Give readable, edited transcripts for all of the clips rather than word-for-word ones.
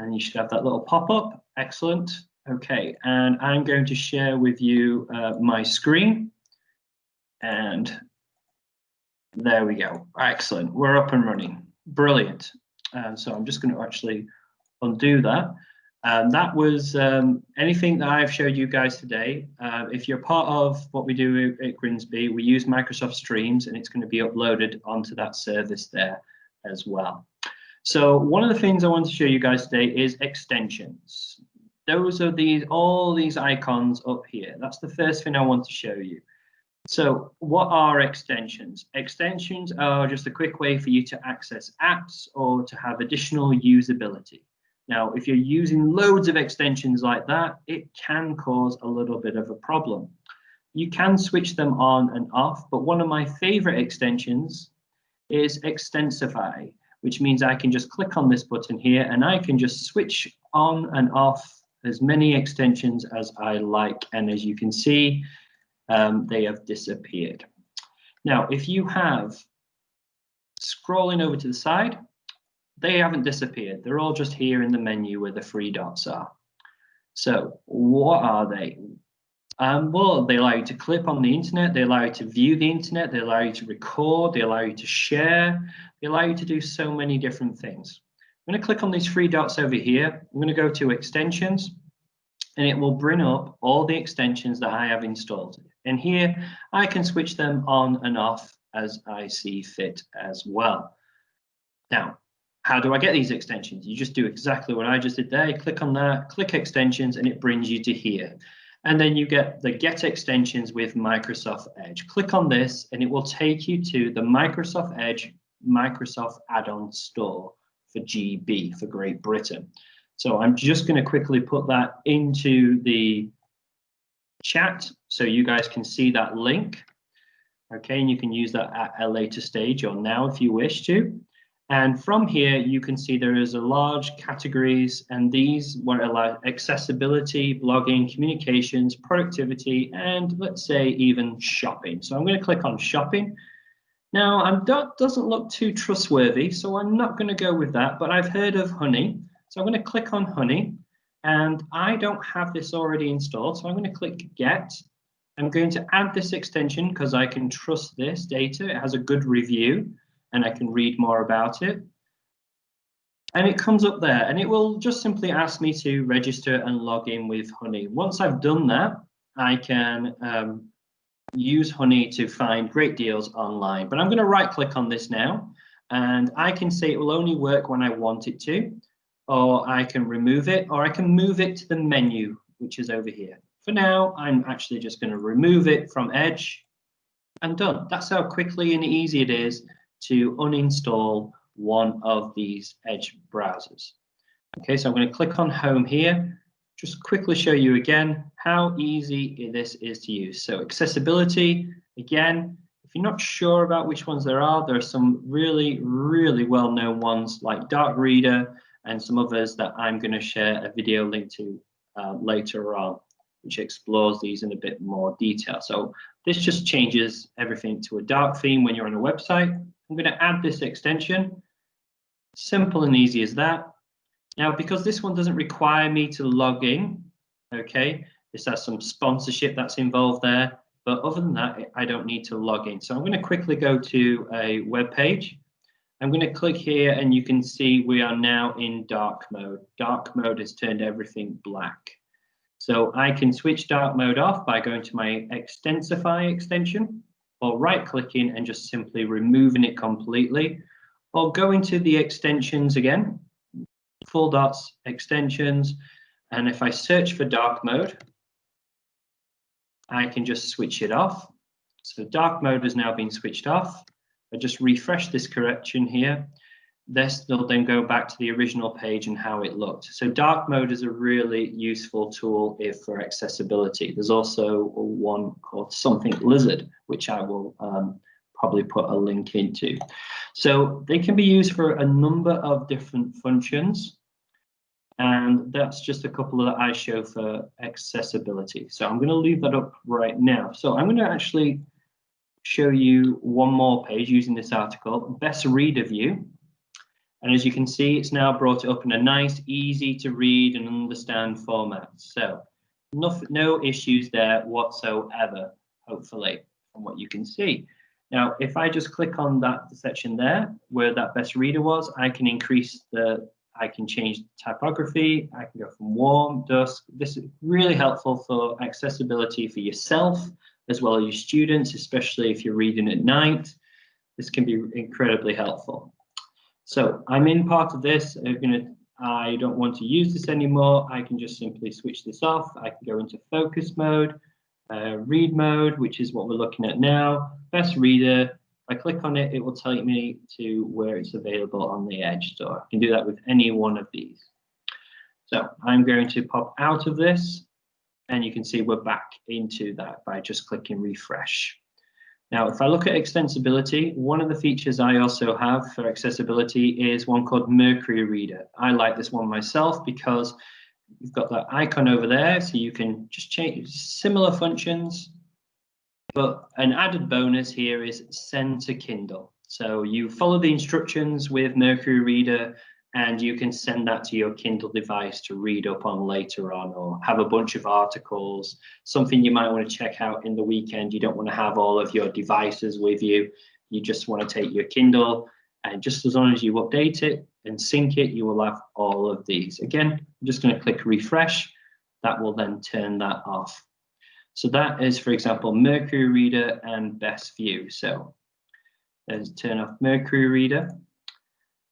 and you should have that little pop-up. Excellent. Okay, and I'm going to share with you my screen, and there we go. Excellent. We're up and running. Brilliant. So I'm just going to actually undo that. That was anything that I've showed you guys today. If you're part of what we do at Grimsby, we use Microsoft Streams, and it's going to be uploaded onto that service there as well. So one of the things I want to show you guys today is extensions. Those are all these icons up here. That's the first thing I want to show you. So what are extensions? Extensions are just a quick way for you to access apps or to have additional usability. Now, if you're using loads of extensions like that, it can cause a little bit of a problem. You can switch them on and off, but one of my favorite extensions is Screencastify, which means I can just click on this button here and I can just switch on and off as many extensions as I like. And as you can see, they have disappeared. Now, if you have scrolling over to the side, they haven't disappeared. They're all just here in the menu where the three dots are. So what are they? Well, they allow you to clip on the internet. They allow you to view the internet. They allow you to record. They allow you to share. They allow you to do so many different things. I'm going to click on these three dots over here. I'm going to go to extensions, and it will bring up all the extensions that I have installed. And here I can switch them on and off as I see fit as well. Now, how do I get these extensions? You just do exactly what I just did there. You click on that, click extensions, and it brings you to here. And then you get the Get Extensions with Microsoft Edge. Click on this, and it will take you to the Microsoft Edge Microsoft Add-on Store for GB, for Great Britain. So I'm just going to quickly put that into the chat so you guys can see that link. Okay, and you can use that at a later stage or now if you wish to. And from here, you can see there is a large categories, and these will allow accessibility, blogging, communications, productivity, and let's say even shopping. So I'm going to click on shopping. Now, that doesn't look too trustworthy, so I'm not going to go with that, but I've heard of Honey. So I'm going to click on Honey, and I don't have this already installed, so I'm going to click Get. I'm going to add this extension because I can trust this data. It has a good review, and I can read more about it. And it comes up there, and it will just simply ask me to register and log in with Honey. Once I've done that, I can use Honey to find great deals online. But I'm going to right click on this now, and I can say it will only work when I want it to, or I can remove it, or I can move it to the menu, which is over here. For now, I'm actually just going to remove it from Edge, and done. That's how quickly and easy it is to uninstall one of these Edge browsers. Okay, so I'm going to click on Home here. Just quickly show you again how easy this is to use. So accessibility, again, if you're not sure about which ones there are some really, really well-known ones like Dark Reader and some others that I'm going to share a video link to later on, which explores these in a bit more detail. So this just changes everything to a dark theme when you're on a website. I'm going to add this extension. Simple and easy as that. Now, because this one doesn't require me to log in, okay, this has some sponsorship that's involved there, but other than that, I don't need to log in. So I'm going to quickly go to a web page. I'm going to click here, and you can see we are now in dark mode. Dark mode has turned everything black. So I can switch dark mode off by going to my Screencastify extension, or right-clicking and just simply removing it completely, or going to the extensions again, full dots, extensions, and if I search for dark mode, I can just switch it off. So dark mode has now been switched off. I just refresh this correction here. This will then go back to the original page and how it looked. So dark mode is a really useful tool for accessibility. There's also one called Something Lizard, which I will probably put a link into. So they can be used for a number of different functions. And that's just a couple that I show for accessibility. So I'm going to leave that up right now. So I'm going to actually show you one more page using this article, Best Reader View. And as you can see, it's now brought it up in a nice, easy to read and understand format. So no issues there whatsoever, hopefully, from what you can see. Now, if I just click on that section there, where that best reader was, I can change the typography. I can go from warm, dusk. This is really helpful for accessibility for yourself, as well as your students, especially if you're reading at night. This can be incredibly helpful. So I'm in part of this. I don't want to use this anymore. I can just simply switch this off. I can go into focus mode, read mode, which is what we're looking at now. Best reader. If I click on it, it will take me to where it's available on the Edge store. I can do that with any one of these. So I'm going to pop out of this, and you can see we're back into that by just clicking refresh. Now, if I look at extensibility, one of the features I also have for accessibility is one called Mercury Reader. I like this one myself because you've got that icon over there, so you can just change similar functions. But an added bonus here is send to Kindle. So you follow the instructions with Mercury Reader, and you can send that to your Kindle device to read up on later on, or have a bunch of articles, something you might want to check out in the weekend. You don't want to have all of your devices with you. You just want to take your Kindle, and just as long as you update it and sync it, you will have all of these. Again, I'm just going to click refresh. That will then turn that off. So that is, for example, Mercury Reader and Best View. So let's turn off Mercury Reader.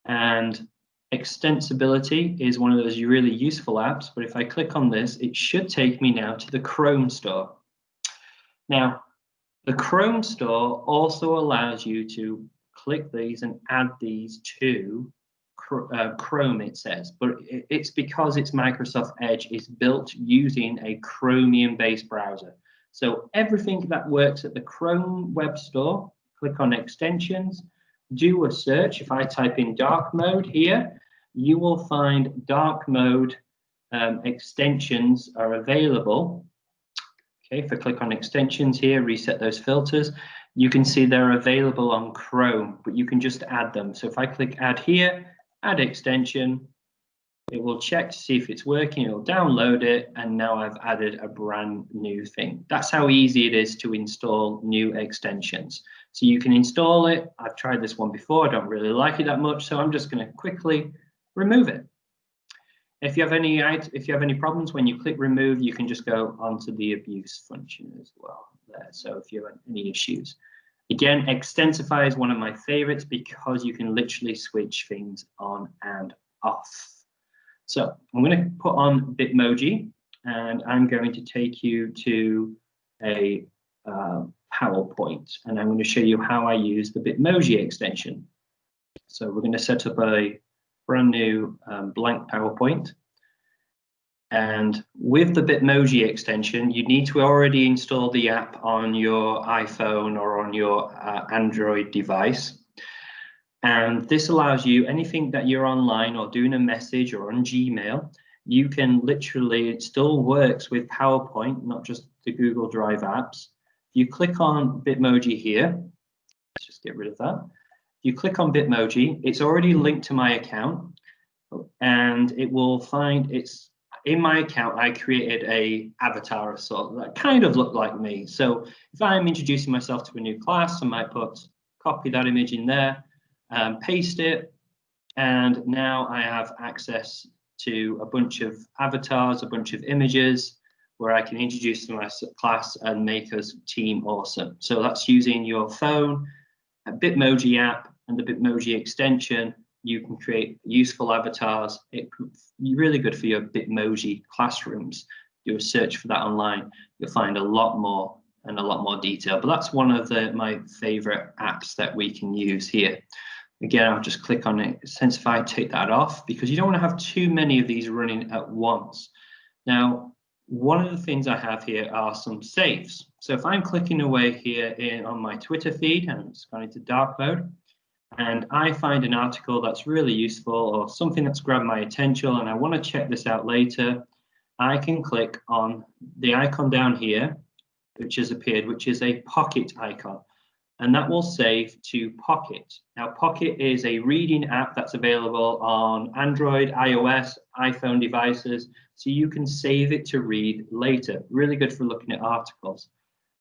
And Extensibility is one of those really useful apps, but if I click on this, it should take me now to the Chrome store. Now, the Chrome store also allows you to click these and add these to Chrome, it says, but it's because it's Microsoft Edge is built using a Chromium-based browser. So everything that works at the Chrome web store, click on extensions, do a search. If I type in dark mode here, you will find dark mode extensions are available. Okay, if I click on extensions here, reset those filters, you can see they're available on Chrome, but you can just add them. So if I click add here, add extension, it will check to see if it's working, it'll download it, and now I've added a brand new thing. That's how easy it is to install new extensions. So you can install it. I've tried this one before, I don't really like it that much, so I'm just going to quickly remove it. If you have any problems when you click remove, you can just go onto the abuse function as well there. So if you have any issues. Again, Extensify is one of my favorites because you can literally switch things on and off. So I'm going to put on Bitmoji, and I'm going to take you to a PowerPoint, and I'm going to show you how I use the Bitmoji extension. So we're going to set up a brand new blank PowerPoint. And with the Bitmoji extension, you need to already install the app on your iPhone or on your Android device. And this allows you anything that you're online or doing a message or on Gmail, you can literally, it still works with PowerPoint, not just the Google Drive apps. You click on Bitmoji here, let's just get rid of that. You click on Bitmoji, it's already linked to my account, and it will find it's in my account. I created a avatar of sort that kind of looked like me. So if I'm introducing myself to a new class, I might copy that image in there, paste it, and now I have access to a bunch of avatars, a bunch of images where I can introduce to my class and make us team awesome. So that's using your phone, a Bitmoji app, and the Bitmoji extension. You can create useful avatars. It's really good for your Bitmoji classrooms. Do a search for that online. You'll find a lot more and a lot more detail. But that's one of my favorite apps that we can use here. Again, I'll just click on it, Extensify, take that off, because you don't want to have too many of these running at once. Now, one of the things I have here are some saves. So if I'm clicking away here on my Twitter feed, and it's gone into dark mode, and I find an article that's really useful or something that's grabbed my attention and I want to check this out later, I can click on the icon down here, which has appeared, which is a pocket icon. and that will save to Pocket. Now, Pocket is a reading app that's available on Android, iOS, iPhone devices, so you can save it to read later. Really good for looking at articles.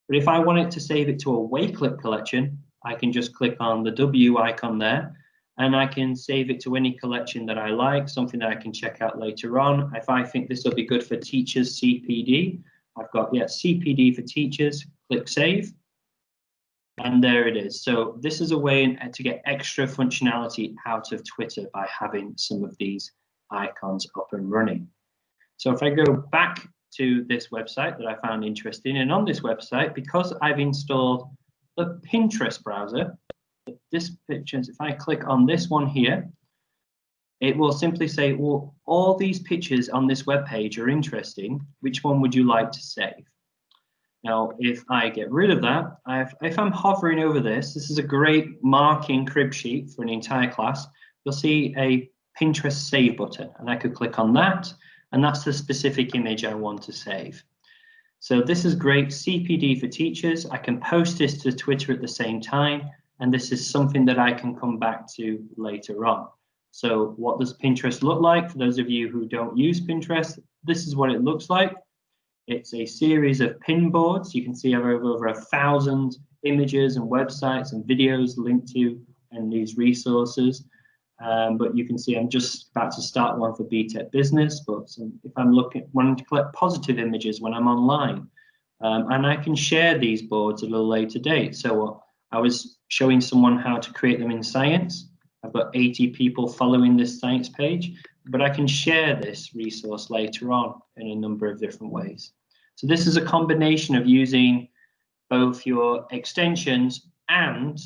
But if I wanted to save it to a Wayclip collection, I can just click on the W icon there, and I can save it to any collection that I like, something that I can check out later on. If I think this will be good for teachers CPD, I've got, yeah, CPD for teachers, click save. And there it is. So this is a way to get extra functionality out of Twitter by having some of these icons up and running. So if I go back to this website that I found interesting, and on this website, because I've installed the Pinterest browser, this pictures, if I click on this one here, it will simply say, well, all these pictures on this web page are interesting. Which one would you like to save? Now, if I get rid of that, if I'm hovering over this, this is a great marking crib sheet for an entire class. You'll see a Pinterest save button, and I could click on that, and that's the specific image I want to save. So this is great CPD for teachers. I can post this to Twitter at the same time, and this is something that I can come back to later on. So what does Pinterest look like? For those of you who don't use Pinterest, this is what it looks like. It's a series of pin boards. You can see I have over 1,000 images and websites and videos linked to and these resources. But you can see I'm just about to start one for BTEC Business. But if I'm wanting to collect positive images when I'm online, and I can share these boards at a little later date. So I was showing someone how to create them in Science. I've got 80 people following this Science page, but I can share this resource later on in a number of different ways. So this is a combination of using both your extensions and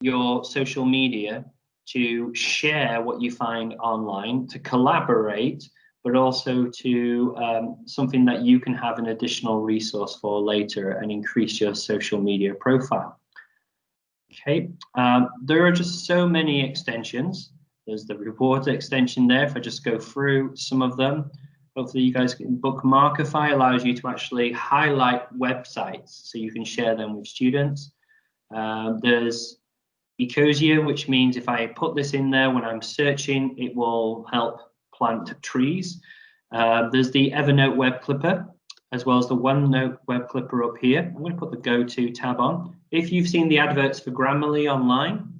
your social media to share what you find online, to collaborate, but also to something that you can have an additional resource for later and increase your social media profile. Okay, there are just so many extensions. There's the rewards extension there. If I just go through some of them, hopefully you guys can. Bookmarkify allows you to actually highlight websites so you can share them with students. There's Ecosia, which means if I put this in there when I'm searching, it will help plant trees. There's the Evernote web clipper, as well as the OneNote web clipper up here. I'm going to put the Go-To tab on. If you've seen the adverts for Grammarly online,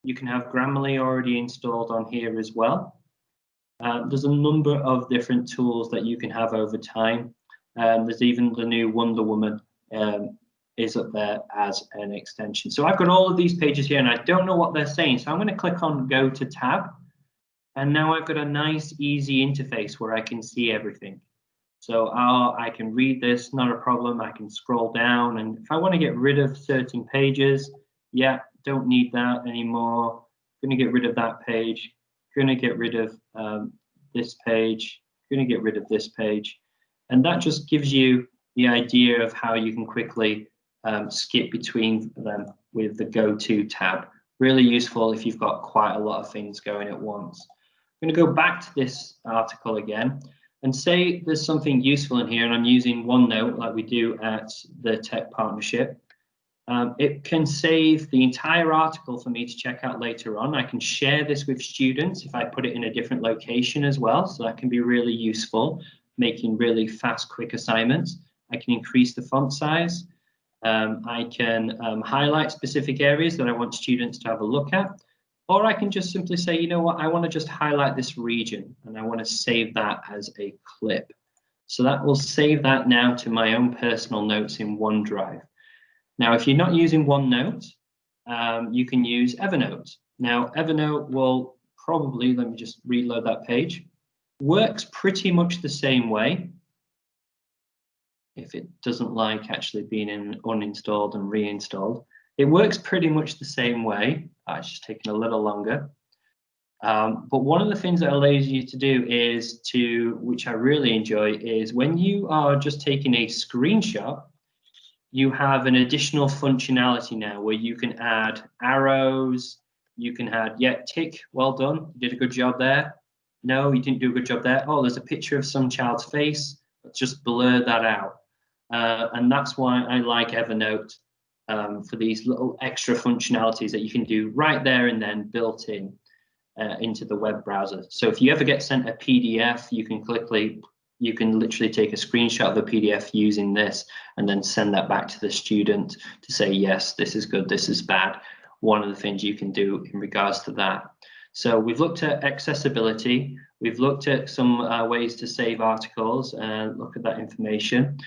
you can have Grammarly already installed on here as well. There's a number of different tools that you can have over time. There's even the new Wonder Woman is up there as an extension. So I've got all of these pages here and I don't know what they're saying. So I'm going to click on Go to Tab. And now I've got a nice, easy interface where I can see everything. So I can read this, not a problem. I can scroll down, and if I want to get rid of certain pages, yeah, don't need that anymore. Going to get rid of that page. Going to get rid of this page. Going to get rid of this page, and that just gives you the idea of how you can quickly skip between them with the Go-To tab. Really useful if you've got quite a lot of things going at once. I'm going to go back to this article again. And say there's something useful in here and I'm using OneNote like we do at the Tech Partnership. It can save the entire article for me to check out later on. I can share this with students if I put it in a different location as well. So that can be really useful, making really fast, quick assignments. I can increase the font size. I can highlight specific areas that I want students to have a look at. Or I can just simply say, you know what, I want to just highlight this region and I want to save that as a clip. So that will save that now to my own personal notes in OneDrive. Now, if you're not using OneNote, you can use Evernote. Now, Evernote will probably, let me just reload that page, works pretty much the same way. If it doesn't like actually being uninstalled and reinstalled. It works pretty much the same way. It's just taking a little longer. But one of the things that allows you to do is which I really enjoy, is when you are just taking a screenshot, you have an additional functionality now where you can add arrows, you can add, yeah, tick, well done, you did a good job there. No, you didn't do a good job there. Oh, there's a picture of some child's face. Let's just blur that out. And that's why I like Evernote. for these little extra functionalities that you can do right there and then built in into the web browser. So if you ever get sent a PDF, you can literally take a screenshot of the PDF using this and then send that back to the student to say, yes, this is good, this is bad. One of the things you can do in regards to that. So we've looked at accessibility. We've looked at some ways to save articles and look at that information.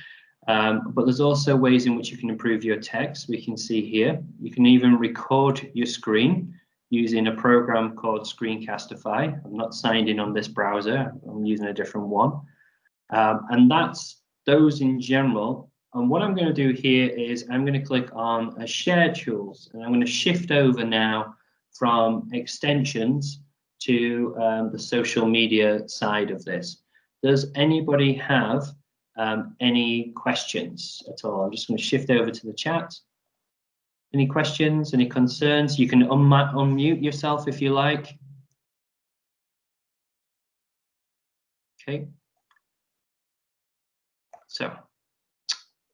But there's also ways in which you can improve your text. We can see here, you can even record your screen using a program called Screencastify. I'm not signed in on this browser, I'm using a different one. And that's those in general. And what I'm going to do here is I'm going to click on Share Tools, and I'm going to shift over now from extensions to the social media side of this. Does anybody have any questions at all? I'm just going to shift over to the chat. Any questions, any concerns? You can unmute yourself if you like. Okay. So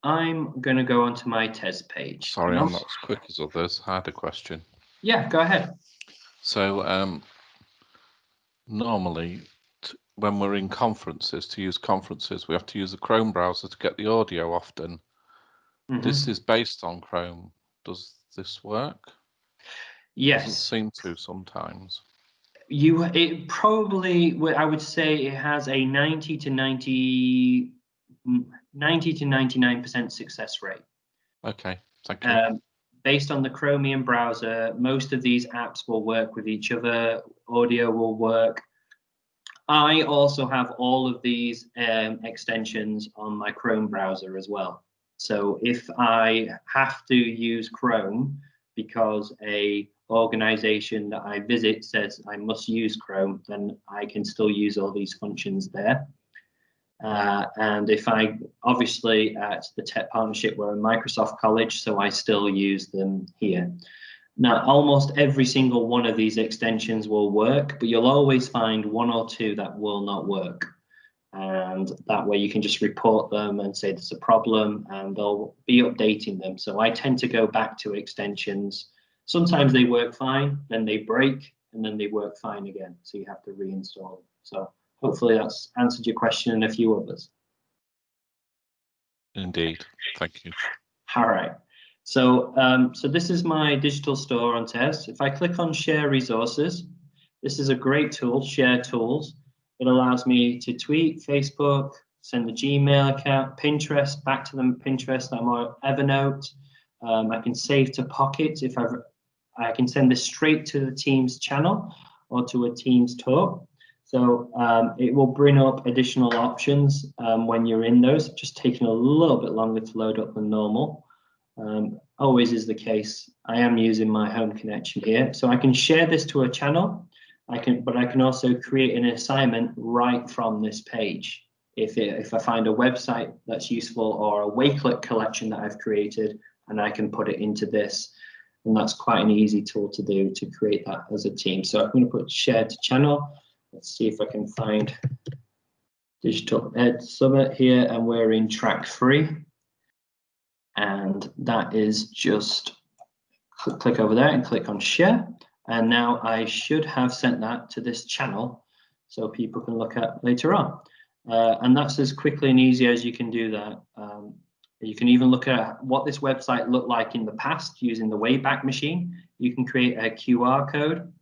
I'm going to go onto my TES page. Sorry, I'm not as quick as others. I had a question. Yeah, go ahead. So normally when we're in conferences, to use conferences, we have to use the Chrome browser to get the audio often. This is based on Chrome. Does this work? Yes. Doesn't seem to sometimes. It probably, I would say it has a 90 to 99% success rate. Okay, thank you. Based on the Chromium browser, most of these apps will work with each other. Audio will work. I also have all of these extensions on my Chrome browser as well. So if I have to use Chrome because a organization that I visit says I must use Chrome, then I can still use all these functions there. And if I, obviously at the Tech Partnership, we're a Microsoft college, so I still use them here. Now, almost every single one of these extensions will work, but you'll always find one or two that will not work. And that way you can just report them and say there's a problem, and they'll be updating them. So I tend to go back to extensions. Sometimes they work fine, then they break, and then they work fine again. So you have to reinstall them. So hopefully that's answered your question and a few others. Indeed, thank you. All right. So, so this is my digital store on TES. If I click on Share Resources, this is a great tool, Share Tools. It allows me to tweet, Facebook, send a Gmail account, Pinterest, back to them, Pinterest, I'm on Evernote. I can save to Pocket if I can send this straight to the Teams channel or to a Teams talk. So it will bring up additional options when you're in those, just taking a little bit longer to load up than normal. Always is the case. I am using my home connection here. So I can share this to a channel, but I can also create an assignment right from this page. If I find a website that's useful or a Wakelet collection that I've created, and I can put it into this, and that's quite an easy tool to do to create that as a team. So I'm going to put share to channel. Let's see if I can find Digital Ed Summit here, and we're in track 3. And that is just click over there and click on share. And now I should have sent that to this channel so people can look at later on. And that's as quickly and easy as you can do that. You can even look at what this website looked like in the past using the Wayback Machine. You can create a QR code.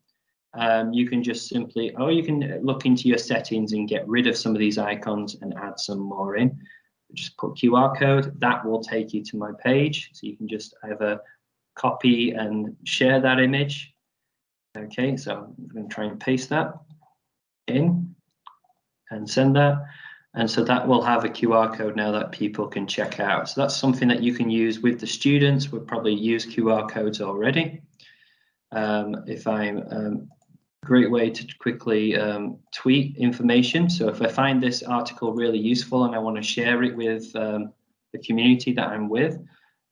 You can just simply, or you can look into your settings and get rid of some of these icons and add some more in. Just put QR code, that will take you to my page. So you can just either copy and share that image. Okay, so I'm going to try and paste that in and send that. And so that will have a QR code now that people can check out. So that's something that you can use with the students. We'll probably use QR codes already. Great way to quickly tweet information. So if I find this article really useful and I want to share it with the community that I'm with,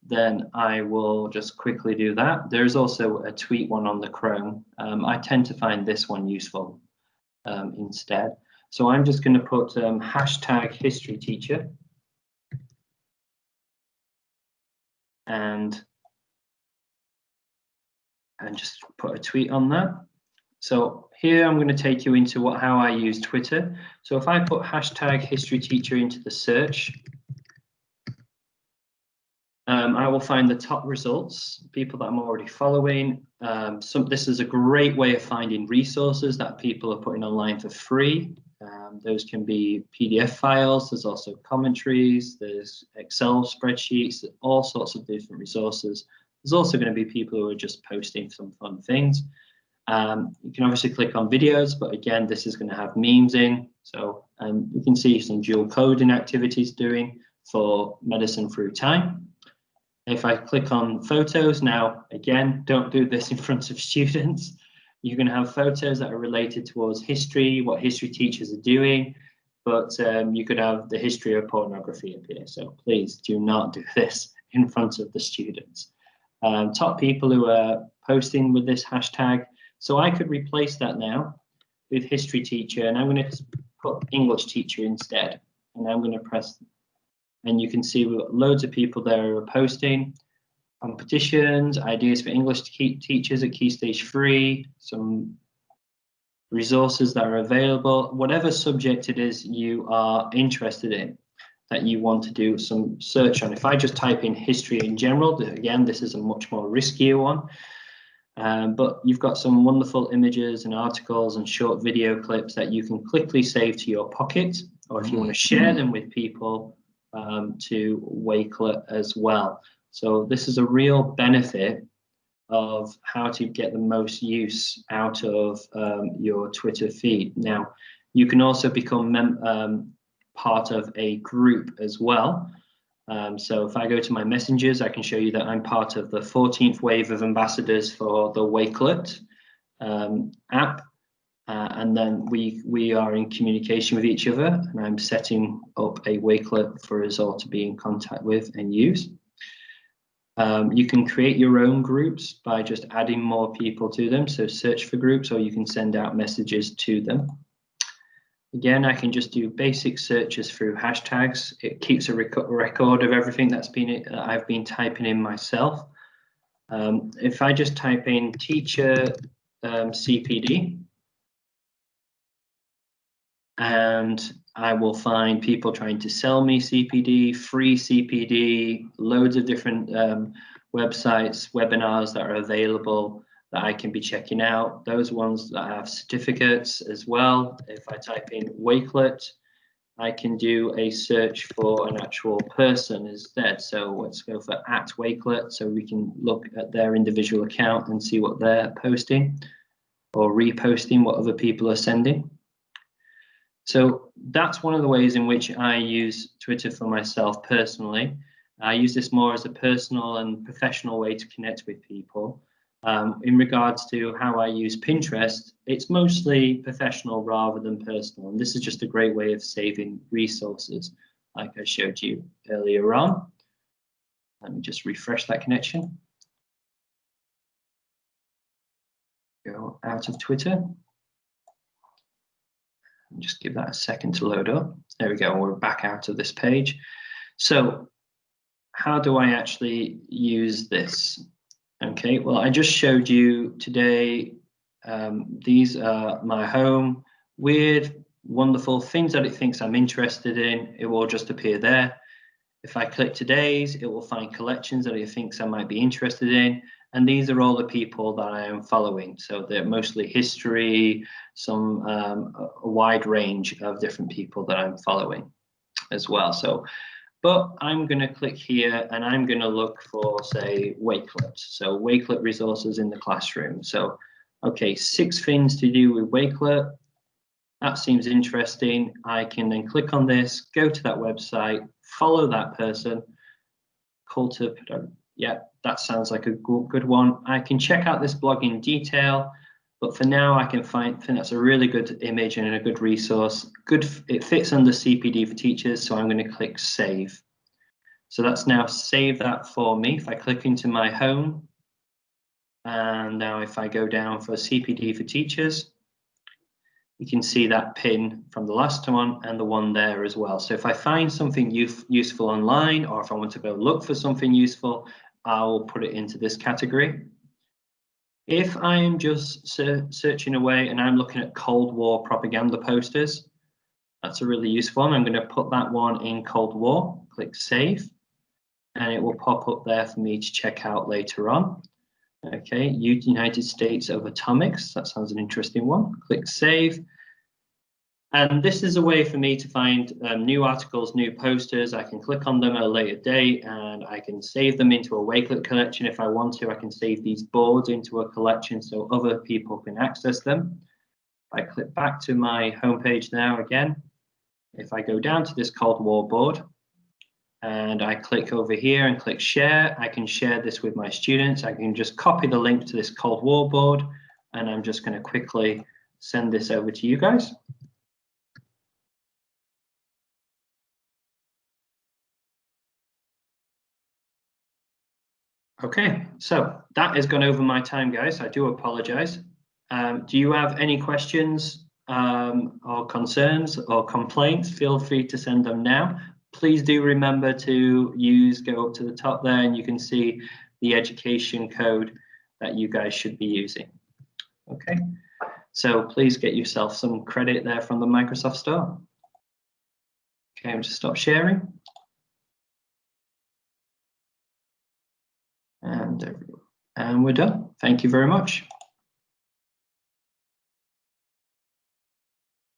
then I will just quickly do that. There's also a tweet one on the Chrome. I tend to find this one useful instead. So I'm just going to put hashtag history teacher. And and just put a tweet on that. So here I'm going to take you into how I use Twitter. So if I put hashtag history teacher into the search, I will find the top results, people that I'm already following. This is a great way of finding resources that people are putting online for free. Those can be PDF files, there's also commentaries, there's Excel spreadsheets, all sorts of different resources. There's also going to be people who are just posting some fun things. You can obviously click on videos, but again, this is going to have memes in. So you can see some dual coding activities doing for medicine through time. If I click on photos now, again, don't do this in front of students. You're going to have photos that are related towards history, what history teachers are doing, but you could have the history of pornography appear. So please do not do this in front of the students. Top people who are posting with this hashtag. So I could replace that now with history teacher, and I'm going to put English teacher instead. And I'm going to press, and you can see we've got loads of people there who are posting competitions, ideas for English teachers at Key Stage 3, some resources that are available, whatever subject it is you are interested in that you want to do some search on. If I just type in history in general, again, this is a much more riskier one. But you've got some wonderful images and articles and short video clips that you can quickly save to your pocket, or if you want to share them with people, to Wakelet as well. So this is a real benefit of how to get the most use out of your Twitter feed. Now, you can also become part of a group as well. So if I go to my messengers, I can show you that I'm part of the 14th wave of ambassadors for the Wakelet app. And then we are in communication with each other, and I'm setting up a Wakelet for us all to be in contact with and use. You can create your own groups by just adding more people to them. So search for groups, or you can send out messages to them. Again, I can just do basic searches through hashtags. It keeps a record of everything I've been typing in myself. If I just type in teacher CPD, and I will find people trying to sell me CPD, free CPD, loads of different websites, webinars that are available that I can be checking out. Those ones that have certificates as well. If I type in Wakelet, I can do a search for an actual person instead. So let's go for @Wakelet, so we can look at their individual account and see what they're posting or reposting, what other people are sending. So that's one of the ways in which I use Twitter for myself personally. I use this more as a personal and professional way to connect with people. In regards to how I use Pinterest, it's mostly professional rather than personal. And this is just a great way of saving resources, like I showed you earlier on. Let me just refresh that connection. Go out of Twitter. Just give that a second to load up. There we go, we're back out of this page. So how do I actually use this? Okay, well, I just showed you today, these are my home, weird, wonderful things that it thinks I'm interested in. It will just appear there. If I click today's, it will find collections that it thinks I might be interested in. And these are all the people that I am following. So they're mostly history, some a wide range of different people that I'm following as well. So, but I'm going to click here and I'm going to look for, say, Wakelet. So Wakelet resources in the classroom. So, okay, 6 things to do with Wakelet. That seems interesting. I can then click on this, go to that website, follow that person. Yeah, that sounds like a good one. I can check out this blog in detail, but for now I can think that's a really good image and a good resource. It fits under CPD for teachers, so I'm going to click save. So that's now saved that for me. If I click into my home, and now if I go down for CPD for teachers, you can see that pin from the last one and the one there as well. So if I find something useful online, or if I want to go look for something useful, I'll put it into this category. If I'm just searching away and I'm looking at Cold War propaganda posters, that's a really useful one. I'm going to put that one in Cold War, click Save, and it will pop up there for me to check out later on. Okay, United States of Atomics, that sounds an interesting one. Click Save. And this is a way for me to find new articles, new posters. I can click on them at a later date and I can save them into a Wakelet collection if I want to. I can save these boards into a collection so other people can access them. I click back to my homepage now again. If I go down to this Cold War board and I click over here and click share, I can share this with my students. I can just copy the link to this Cold War board and I'm just going to quickly send this over to you guys. Okay, so that has gone over my time, guys. I do apologize. Do you have any questions or concerns or complaints? Feel free to send them now. Please do remember to go up to the top there and you can see the education code that you guys should be using. Okay, so please get yourself some credit there from the Microsoft Store. Okay, I'm just stop sharing. And we're done. Thank you very much.